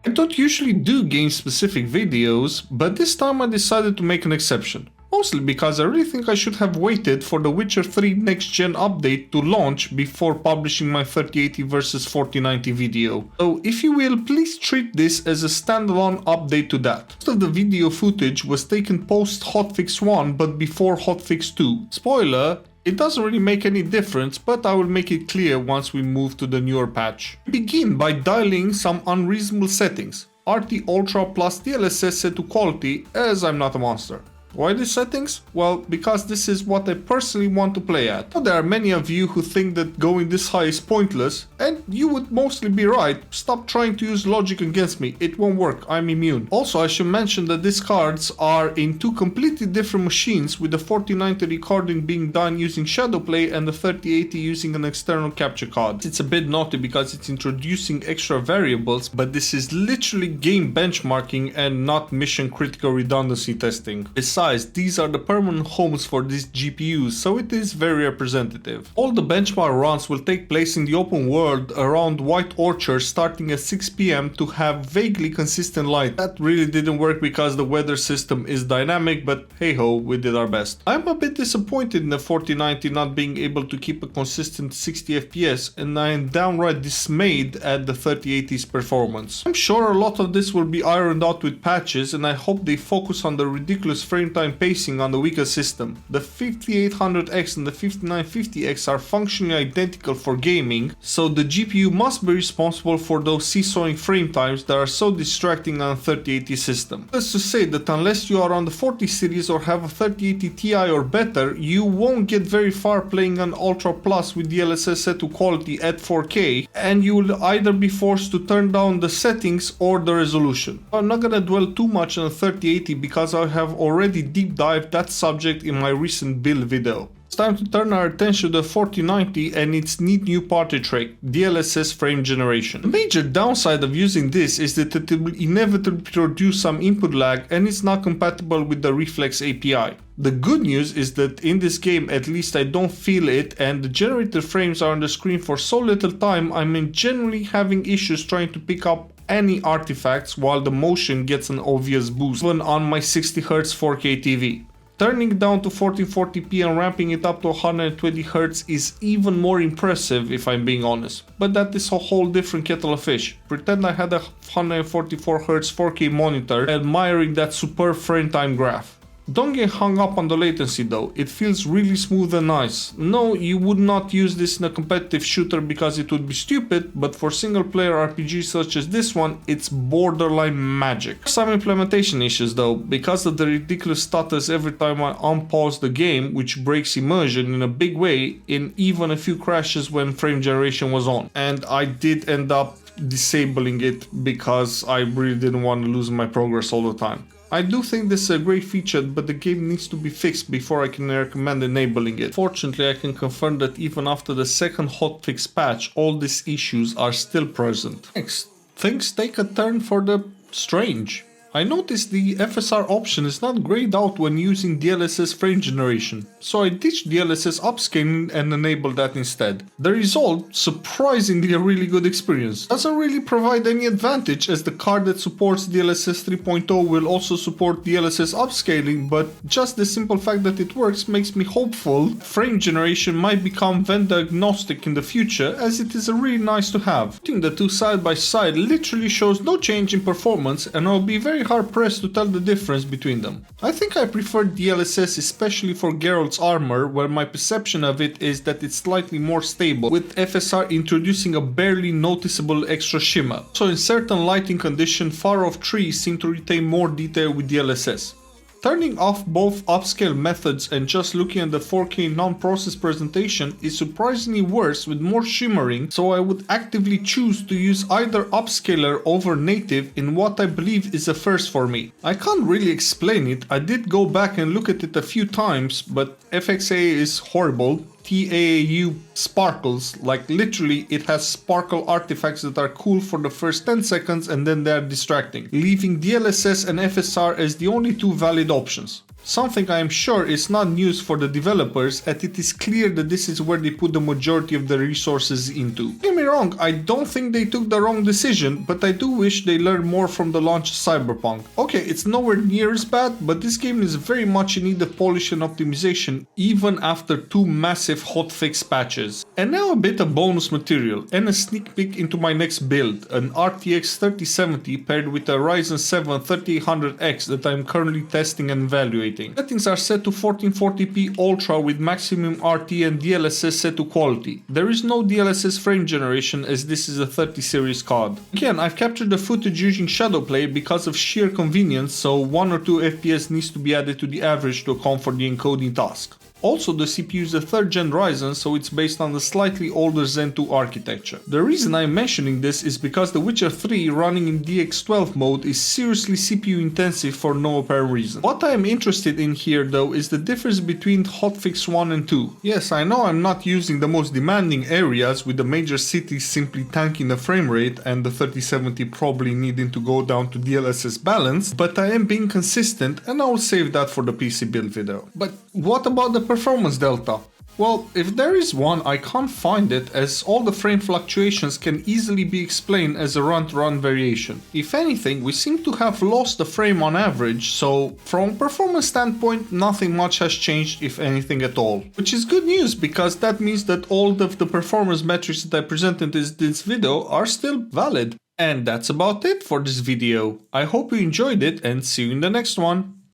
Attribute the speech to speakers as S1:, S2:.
S1: I don't usually do game-specific videos, but this time I decided to make an exception. Mostly because I really think I should have waited for the Witcher 3 Next Gen update to launch before publishing my 3080 vs 4090 video. So if you will, please treat this as a standalone update to that. Most of the video footage was taken post Hotfix 1 but before Hotfix 2. Spoiler, it doesn't really make any difference, but I will make it clear once we move to the newer patch. Begin by dialing some unreasonable settings. RT Ultra plus DLSS set to quality, as I'm not a monster. Why these settings? Well, because this is what I personally want to play at. There are many of you who think that going this high is pointless, and you would mostly be right. Stop trying to use logic against me, it won't work, I'm immune. Also, I should mention that these cards are in two completely different machines, with the 4090 recording being done using Shadowplay and the 3080 using an external capture card. It's a bit naughty because it's introducing extra variables, but this is literally game benchmarking and not mission critical redundancy testing. Besides, these are the permanent homes for these GPUs, so it is very representative. All the benchmark runs will take place in the open world around White Orchard starting at 6 PM to have vaguely consistent light. That really didn't work because the weather system is dynamic, but hey ho, we did our best. I'm a bit disappointed in the 4090 not being able to keep a consistent 60 FPS, and I am downright dismayed at the 3080's performance. I'm sure a lot of this will be ironed out with patches, and I hope they focus on the ridiculous frame time pacing on the weaker system. The 5800X and the 5950X are functionally identical for gaming, so the GPU must be responsible for those seesawing frame times that are so distracting on a 3080 system. That's to say that unless you are on the 40 series or have a 3080 Ti or better, you won't get very far playing an Ultra Plus with DLSS set to quality at 4K, and you will either be forced to turn down the settings or the resolution. I'm not gonna dwell too much on a 3080 because I have already deep dived that subject in my recent build video. It's time to turn our attention to the 4090 and its neat new party trick, DLSS frame generation. The major downside of using this is that it will inevitably produce some input lag and it's not compatible with the Reflex API. The good news is that in this game at least I don't feel it, and the generated frames are on the screen for so little time I'm generally having issues trying to pick up any artifacts while the motion gets an obvious boost even on my 60Hz 4K TV. Turning it down to 1440p and ramping it up to 120Hz is even more impressive if I'm being honest, but that is a whole different kettle of fish. Pretend I had a 144Hz 4K monitor admiring that superb frame time graph. Don't get hung up on the latency though, it feels really smooth and nice. No, you would not use this in a competitive shooter because it would be stupid, but for single player RPGs such as this one, it's borderline magic. Some implementation issues though, because of the ridiculous stutters every time I unpause the game, which breaks immersion in a big way, in even a few crashes when frame generation was on. And I did end up disabling it because I really didn't want to lose my progress all the time. I do think this is a great feature, but the game needs to be fixed before I can recommend enabling it. Fortunately, I can confirm that even after the second hotfix patch, all these issues are still present. Next, things take a turn for the strange. I noticed the FSR option is not grayed out when using DLSS frame generation, so I ditched DLSS upscaling and enabled that instead. The result, surprisingly a really good experience. Doesn't really provide any advantage as the card that supports DLSS 3.0 will also support DLSS upscaling, but just the simple fact that it works makes me hopeful frame generation might become vendor agnostic in the future, as it is a really nice to have. Putting the two side by side literally shows no change in performance, and I'll be very hard pressed to tell the difference between them. I think I prefer DLSS especially for Geralt's armor, where my perception of it is that it's slightly more stable, with FSR introducing a barely noticeable extra shimmer. So in certain lighting conditions, far off trees seem to retain more detail with DLSS. Turning off both upscale methods and just looking at the 4K non-processed presentation is surprisingly worse with more shimmering, so I would actively choose to use either upscaler over native in what I believe is a first for me. I can't really explain it, I did go back and look at it a few times, but FXA is horrible. TAAU sparkles, like literally it has sparkle artifacts that are cool for the first 10 seconds and then they are distracting, leaving DLSS and FSR as the only two valid options. Something I am sure is not news for the developers, as it is clear that this is where they put the majority of the resources into. Don't get me me wrong, I don't think they took the wrong decision, but I do wish they learned more from the launch of Cyberpunk. Okay, it's nowhere near as bad, but this game is very much in need of polish and optimization, even after 2 massive hotfix patches. And now a bit of bonus material, and a sneak peek into my next build, an RTX 3070 paired with a Ryzen 7 3800X that I'm currently testing and evaluating. Settings are set to 1440p Ultra with maximum RT and DLSS set to quality. There is no DLSS frame generation as this is a 30 series card. Again, I've captured the footage using Shadowplay because of sheer convenience, so 1 or 2 FPS needs to be added to the average to account for the encoding task. Also, the CPU is a 3rd gen Ryzen, so it's based on the slightly older Zen 2 architecture. The reason I'm mentioning this is because The Witcher 3 running in DX12 mode is seriously CPU intensive for no apparent reason. What I am interested in here though is the difference between Hotfix 1 and 2. Yes, I know I'm not using the most demanding areas, with the major cities simply tanking the frame rate and the 3070 probably needing to go down to DLSS balance, but I am being consistent and I will save that for the PC build video. But what about the performance delta? Well, if there is one, I can't find it, as all the frame fluctuations can easily be explained as a run-to-run variation. If anything, we seem to have lost the frame on average, so from a performance standpoint, nothing much has changed, if anything at all. Which is good news, because that means that all of the performance metrics that I presented in this video are still valid. And that's about it for this video. I hope you enjoyed it and see you in the next one.